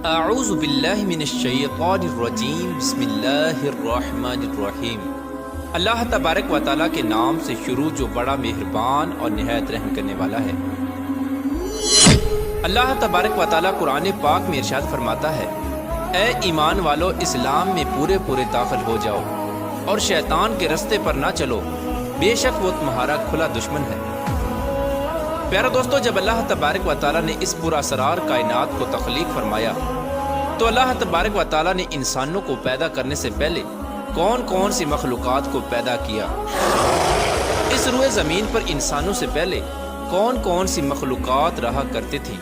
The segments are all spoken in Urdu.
اعوذ باللہ من الشیطان الرجیم بسم اللہ الرحمن الرحیم۔ اللہ تبارک و تعالیٰ کے نام سے شروع جو بڑا مہربان اور نہایت رحم کرنے والا ہے۔ اللہ تبارک و تعالیٰ قرآن پاک میں ارشاد فرماتا ہے، اے ایمان والو اسلام میں پورے پورے داخل ہو جاؤ اور شیطان کے رستے پر نہ چلو، بے شک وہ تمہارا کھلا دشمن ہے۔ پیارا دوستو، جب اللہ تبارک و تعالیٰ نے اس پورا اسرار کائنات کو تخلیق فرمایا تو اللہ تبارک و تعالیٰ نے انسانوں کو پیدا کرنے سے پہلے کون کون سی مخلوقات کو پیدا کیا؟ اس روئے زمین پر انسانوں سے پہلے کون کون سی مخلوقات رہا کرتے تھی؟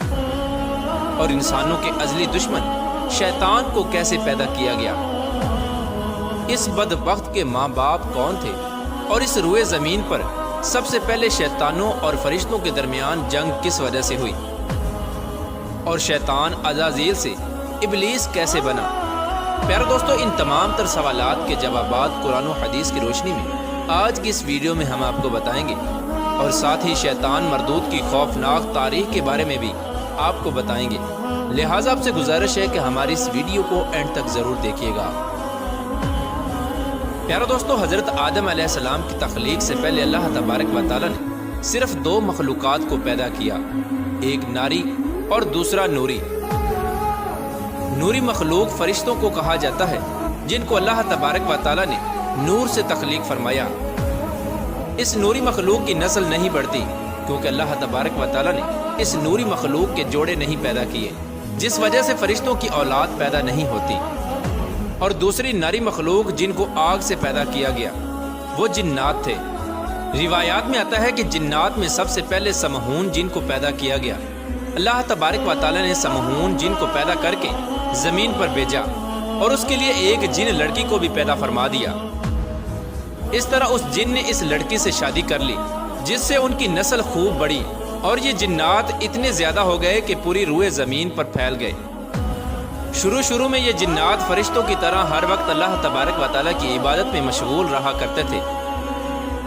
اور انسانوں کے ازلی دشمن شیطان کو کیسے پیدا کیا گیا؟ اس بدبخت کے ماں باپ کون تھے؟ اور اس روئے زمین پر سب سے پہلے شیطانوں اور فرشتوں کے درمیان جنگ کس وجہ سے ہوئی؟ اور شیطان عزازیل سے ابلیس کیسے بنا؟ پیارے دوستو، ان تمام تر سوالات کے جوابات قرآن و حدیث کی روشنی میں آج کی اس ویڈیو میں ہم آپ کو بتائیں گے، اور ساتھ ہی شیطان مردود کی خوفناک تاریخ کے بارے میں بھی آپ کو بتائیں گے۔ لہٰذا آپ سے گزارش ہے کہ ہماری اس ویڈیو کو اینڈ تک ضرور دیکھیے گا۔ پیارے دوستو، حضرت آدم علیہ السلام کی تخلیق سے پہلے اللہ تبارک و تعالیٰ نے صرف دو مخلوقات کو پیدا کیا، ایک ناری اور دوسرا نوری۔ نوری مخلوق فرشتوں کو کہا جاتا ہے، جن کو اللہ تبارک و تعالیٰ نے نور سے تخلیق فرمایا۔ اس نوری مخلوق کی نسل نہیں بڑھتی کیونکہ اللہ تبارک و تعالیٰ نے اس نوری مخلوق کے جوڑے نہیں پیدا کیے، جس وجہ سے فرشتوں کی اولاد پیدا نہیں ہوتی۔ اور دوسری ناری مخلوق جن کو آگ سے پیدا کیا گیا وہ جنات تھے۔ روایات میں آتا ہے کہ جنات میں سب سے پہلے سمہون جن کو پیدا کیا گیا۔ اللہ تبارک و تعالیٰ نے سمہون جن کو پیدا کر کے زمین پر بھیجا اور اس کے لیے ایک جن لڑکی کو بھی پیدا فرما دیا۔ اس طرح اس جن نے اس لڑکی سے شادی کر لی، جس سے ان کی نسل خوب بڑھی اور یہ جنات اتنے زیادہ ہو گئے کہ پوری روئے زمین پر پھیل گئے۔ شروع میں یہ جنات فرشتوں کی طرح ہر وقت اللہ تبارک و تعالیٰ کی عبادت میں مشغول رہا کرتے تھے،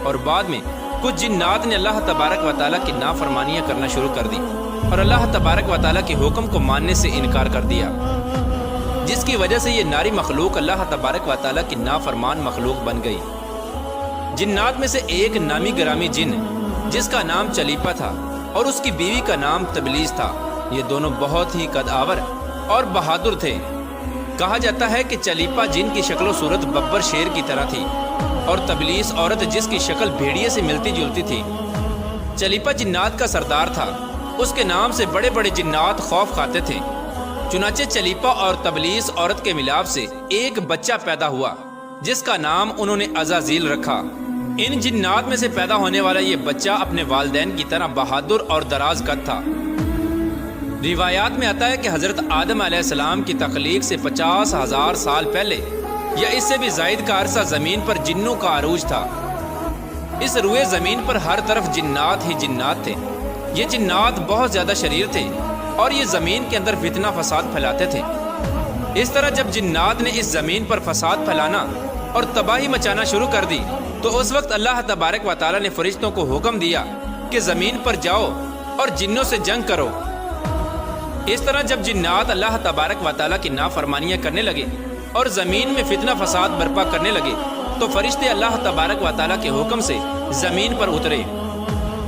اور بعد میں کچھ جنات نے اللہ تبارک و تعالیٰ کی نافرمانیاں کرنا شروع کر دی اور اللہ تبارک و تعالیٰ کے حکم کو ماننے سے انکار کر دیا، جس کی وجہ سے یہ ناری مخلوق اللہ تبارک و تعالیٰ کی نافرمان مخلوق بن گئی۔ جنات میں سے ایک نامی گرامی جن جس کا نام چلیپا تھا اور اس کی بیوی کا نام تبلیس تھا، یہ دونوں بہت ہی قد آور اور بہادر تھے۔ کہا جاتا ہے کہ چلیپا جن کی شکل و صورت ببر شیر کی طرح تھی اور تبلیس عورت جس کی شکل بھیڑیے سے ملتی جلتی تھی۔ چلیپا جنات کا سردار تھا، اس کے نام سے بڑے بڑے جنات خوف کھاتے تھے۔ چنانچہ چلیپا اور تبلیس عورت کے ملاپ سے ایک بچہ پیدا ہوا جس کا نام انہوں نے عزازیل رکھا۔ ان جنات میں سے پیدا ہونے والا یہ بچہ اپنے والدین کی طرح بہادر اور دراز قد تھا۔ روایات میں آتا ہے کہ حضرت آدم علیہ السلام کی تخلیق سے 50,000 سال پہلے یا اس سے بھی زائد کا عرصہ زمین پر جنوں کا عروج تھا۔ اس روئے زمین پر ہر طرف جنات ہی جنات تھے۔ یہ جنات بہت زیادہ شریر تھے اور یہ زمین کے اندر فتنہ فساد پھیلاتے تھے۔ اس طرح جب جنات نے اس زمین پر فساد پھیلانا اور تباہی مچانا شروع کر دی تو اس وقت اللہ تبارک و تعالیٰ نے فرشتوں کو حکم دیا کہ زمین پر جاؤ اور جنوں سے جنگ کرو۔ اس طرح جب جنات اللہ تبارک و تعالیٰ کی نافرمانیاں کرنے لگے اور زمین میں فتنہ فساد برپا کرنے لگے تو فرشتے اللہ تبارک و تعالیٰ کے حکم سے زمین پر اترے۔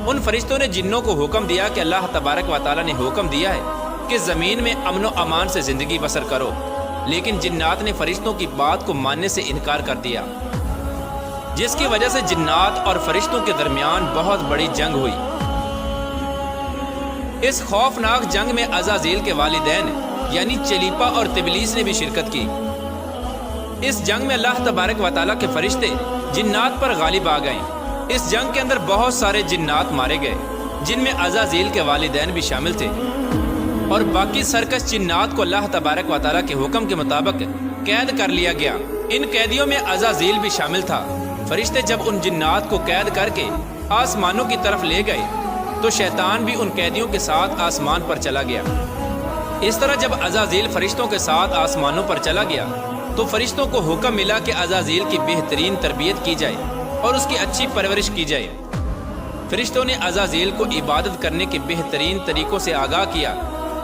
ان فرشتوں نے جنوں کو حکم دیا کہ اللہ تبارک و تعالیٰ نے حکم دیا ہے کہ زمین میں امن و امان سے زندگی بسر کرو، لیکن جنات نے فرشتوں کی بات کو ماننے سے انکار کر دیا، جس کی وجہ سے جنات اور فرشتوں کے درمیان بہت بڑی جنگ ہوئی۔ اس خوفناک جنگ میں عزازیل کے والدین یعنی چلیپا اور تبلیس نے بھی شرکت کی۔ اس جنگ میں اللہ تبارک و تعالیٰ کے فرشتے جنات پر غالب آ گئے۔ اس جنگ کے اندر بہت سارے جنات مارے گئے، جن میں عزازیل کے والدین بھی شامل تھے، اور باقی سرکش جنات کو اللہ تبارک و تعالیٰ کے حکم کے مطابق قید کر لیا گیا۔ ان قیدیوں میں عزازیل بھی شامل تھا۔ فرشتے جب ان جنات کو قید کر کے آسمانوں کی طرف لے گئے تو شیطان بھی ان قیدیوں کے ساتھ آسمان پر چلا گیا۔ اس طرح جب عزازیل فرشتوں کے ساتھ آسمانوں پر چلا گیا تو فرشتوں کو حکم ملا کہ عزازیل کی بہترین تربیت کی جائے اور اس کی اچھی پرورش کی جائے۔ فرشتوں نے عزازیل کو عبادت کرنے کے بہترین طریقوں سے آگاہ کیا،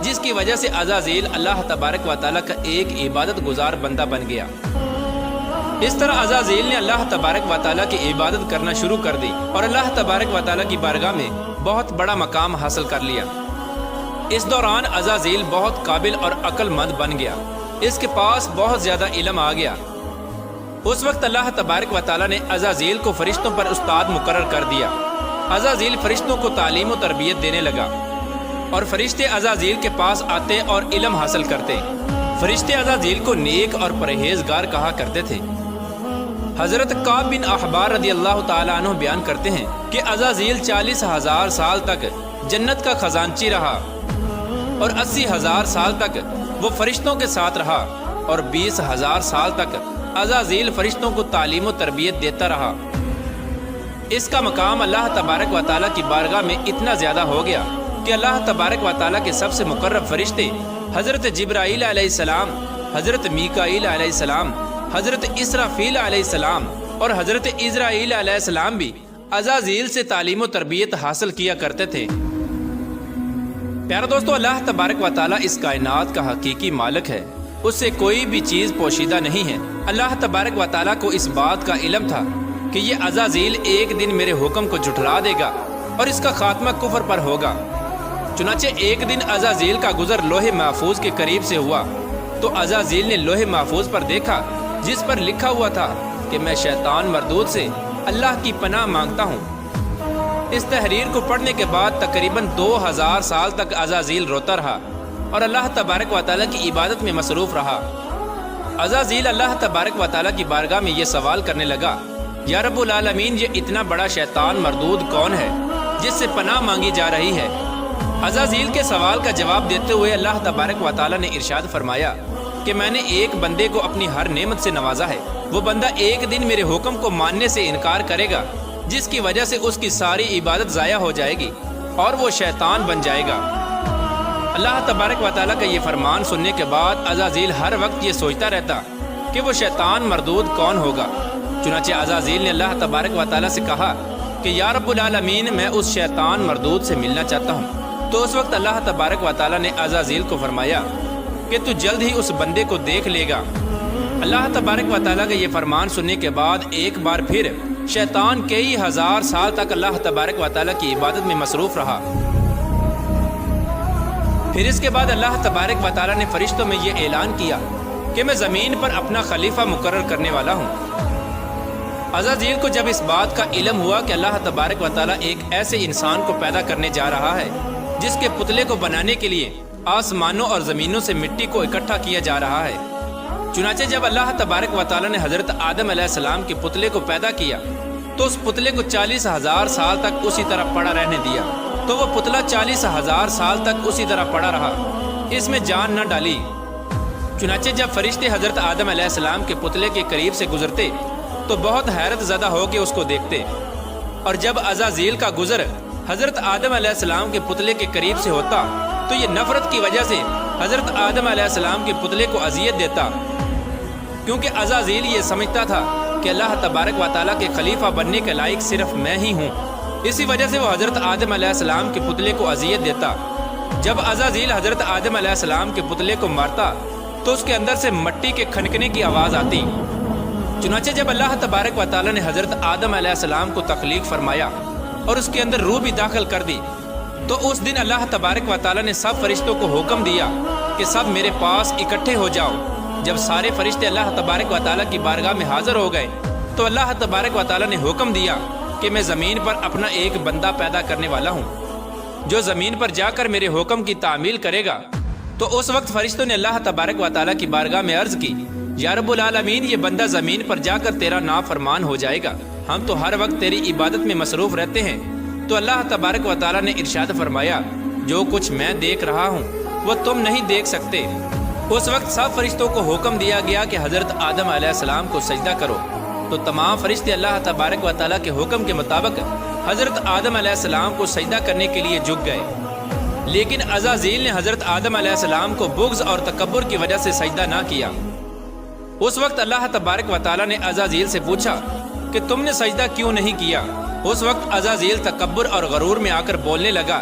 جس کی وجہ سے عزازیل اللہ تبارک و تعالیٰ کا ایک عبادت گزار بندہ بن گیا۔ اس طرح عزازیل نے اللہ تبارک و تعالیٰ کی عبادت کرنا شروع کر دی اور اللہ تبارک و تعالیٰ کی بارگاہ میں بہت بڑا مقام حاصل کر لیا۔ اس دوران عزازیل بہت قابل اور عقل مند بن گیا، اس کے پاس بہت زیادہ علم آ گیا۔ اس وقت اللہ تبارک و تعالیٰ نے عزازیل کو فرشتوں پر استاد مقرر کر دیا۔ عزازیل فرشتوں کو تعلیم و تربیت دینے لگا اور فرشتے عزازیل کے پاس آتے اور علم حاصل کرتے۔ فرشتے عزازیل کو نیک اور پرہیزگار کہا کرتے تھے۔ حضرت کعب بن احبار رضی اللہ تعالیٰ عنہ بیان کرتے ہیں کہ عزازیل 40,000 سال تک جنت کا خزانچی رہا اور 80,000 سال تک وہ فرشتوں کے ساتھ رہا اور 20,000 سال تک عزازیل فرشتوں کو تعلیم و تربیت دیتا رہا۔ اس کا مقام اللہ تبارک و تعالیٰ کی بارگاہ میں اتنا زیادہ ہو گیا کہ اللہ تبارک و تعالیٰ کے سب سے مقرب فرشتے حضرت جبرائیل علیہ السلام، حضرت میکائیل علیہ السلام، حضرت اسرافیل علیہ السلام اور حضرت عزرائیل علیہ السلام بھی عزازیل سے تعلیم و تربیت حاصل کیا کرتے تھے۔ پیارے دوستو، اللہ تبارک و تعالیٰ اس کائنات کا حقیقی مالک ہے، اس سے کوئی بھی چیز پوشیدہ نہیں ہے۔ اللہ تبارک و تعالیٰ کو اس بات کا علم تھا کہ یہ عزازیل ایک دن میرے حکم کو جھٹلا دے گا اور اس کا خاتمہ کفر پر ہوگا۔ چنانچہ ایک دن عزازیل کا گزر لوح محفوظ کے قریب سے ہوا تو عزازیل نے لوح محفوظ پر دیکھا جس پر لکھا ہوا تھا کہ میں شیطان مردود سے اللہ کی پناہ مانگتا ہوں۔ اس تحریر کو پڑھنے کے بعد تقریباً 2000 سال تک عزازیل روتا رہا اور اللہ تبارک و تعالیٰ کی عبادت میں مصروف رہا۔ عزازیل اللہ تبارک و تعالیٰ کی بارگاہ میں یہ سوال کرنے لگا، یا رب العالمین، یہ اتنا بڑا شیطان مردود کون ہے جس سے پناہ مانگی جا رہی ہے؟ عزازیل کے سوال کا جواب دیتے ہوئے اللہ تبارک و تعالیٰ نے ارشاد فرمایا کہ میں نے ایک بندے کو اپنی ہر نعمت سے نوازا ہے۔ وہ بندہ ایک دن میرے حکم کو ماننے سے انکار کرے گا جس کی وجہ سے اس کی ساری عبادت ضائع ہو جائے گی اور وہ شیطان بن جائے گا۔ اللہ تبارک و تعالیٰ کا یہ فرمان سننے کے بعد عزازیل ہر وقت یہ سوچتا رہتا کہ وہ شیطان مردود کون ہوگا۔ چنانچہ عزازیل نے اللہ تبارک و تعالیٰ سے کہا کہ یا رب العالمین، میں اس شیطان مردود سے ملنا چاہتا ہوں۔ تو اس وقت اللہ تبارک و تعالیٰ نے عزازیل کو فرمایا کہ تو جلد ہی اس بندے کو دیکھ لے گا۔ اللہ تبارک و تعالیٰ کا یہ فرمان سننے کے بعد ایک بار پھر شیطان کئی ہزار سال تک اللہ تبارک و تعالیٰ کی عبادت میں مصروف رہا۔ پھر اس کے بعد اللہ تبارک و تعالیٰ نے فرشتوں میں یہ اعلان کیا کہ میں زمین پر اپنا خلیفہ مقرر کرنے والا ہوں۔ عزازیل کو جب اس بات کا علم ہوا کہ اللہ تبارک و تعالیٰ ایک ایسے انسان کو پیدا کرنے جا رہا ہے جس کے پتلے کو بنانے کے لیے آسمانوں اور زمینوں سے مٹی کو اکٹھا کیا جا رہا ہے، چنانچہ جب اللہ تبارک و تعالیٰ نے حضرت آدم علیہ السلام کے پتلے کو پیدا کیا تو اس پتلے کو 40,000 سال تک اسی طرح پڑا رہنے دیا، تو وہ پتلا 40,000 سال تک اسی طرح پڑا رہا، اس میں جان نہ ڈالی۔ چنانچہ جب فرشتے حضرت آدم علیہ السلام کے پتلے کے قریب سے گزرتے تو بہت حیرت زدہ ہو کے اس کو دیکھتے، اور جب عزازیل کا گزر حضرت آدم علیہ السلام کے پتلے کے قریب سے ہوتا تو یہ نفرت کی وجہ سے حضرت آدم علیہ السلام کے پتلے کو اذیت دیتا، کیونکہ عزازیل یہ سمجھتا تھا کہ اللہ تبارک و تعالیٰ کے خلیفہ بننے کے لائق صرف میں ہی ہوں، اسی وجہ سے وہ حضرت آدم علیہ السلام کے پتلے کو اذیت دیتا۔ جب عزازیل حضرت آدم علیہ السلام کے پتلے کو مارتا تو اس کے اندر سے مٹی کے کھنکنے کی آواز آتی۔ چنانچہ جب اللہ تبارک و تعالیٰ نے حضرت آدم علیہ السلام کو تخلیق فرمایا اور اس کے اندر روح بھی داخل کر دی تو اس دن اللہ تبارک و تعالیٰ نے سب فرشتوں کو حکم دیا کہ سب میرے پاس اکٹھے ہو جاؤ۔ جب سارے فرشتے اللہ تبارک و تعالیٰ کی بارگاہ میں حاضر ہو گئے تو اللہ تبارک و تعالیٰ نے حکم دیا کہ میں زمین پر اپنا ایک بندہ پیدا کرنے والا ہوں جو زمین پر جا کر میرے حکم کی تعمیل کرے گا۔ تو اس وقت فرشتوں نے اللہ تبارک و تعالیٰ کی بارگاہ میں عرض کی، یا رب العالمین، یہ بندہ زمین پر جا کر تیرا نافرمان ہو جائے گا، ہم تو ہر وقت تیری عبادت میں مصروف رہتے ہیں۔ تو اللہ تبارک و تعالیٰ نے ارشاد فرمایا، جو کچھ میں دیکھ رہا ہوں وہ تم نہیں دیکھ سکتے۔ اس وقت سب فرشتوں کو حکم دیا گیا کہ حضرت آدم علیہ السلام کو سجدہ کرو، تو تمام فرشتے اللہ تبارک و تعالیٰ کے حکم کے مطابق حضرت آدم علیہ السلام کو سجدہ کرنے کے لیے جھک گئے، لیکن عزازیل نے حضرت آدم علیہ السلام کو بغض اور تکبر کی وجہ سے سجدہ نہ کیا۔ اس وقت اللہ تبارک و تعالیٰ نے عزازیل سے پوچھا کہ تم نے سجدہ کیوں نہیں کیا؟ اس وقت عزازیل تکبر اور غرور میں آ کر بولنے لگا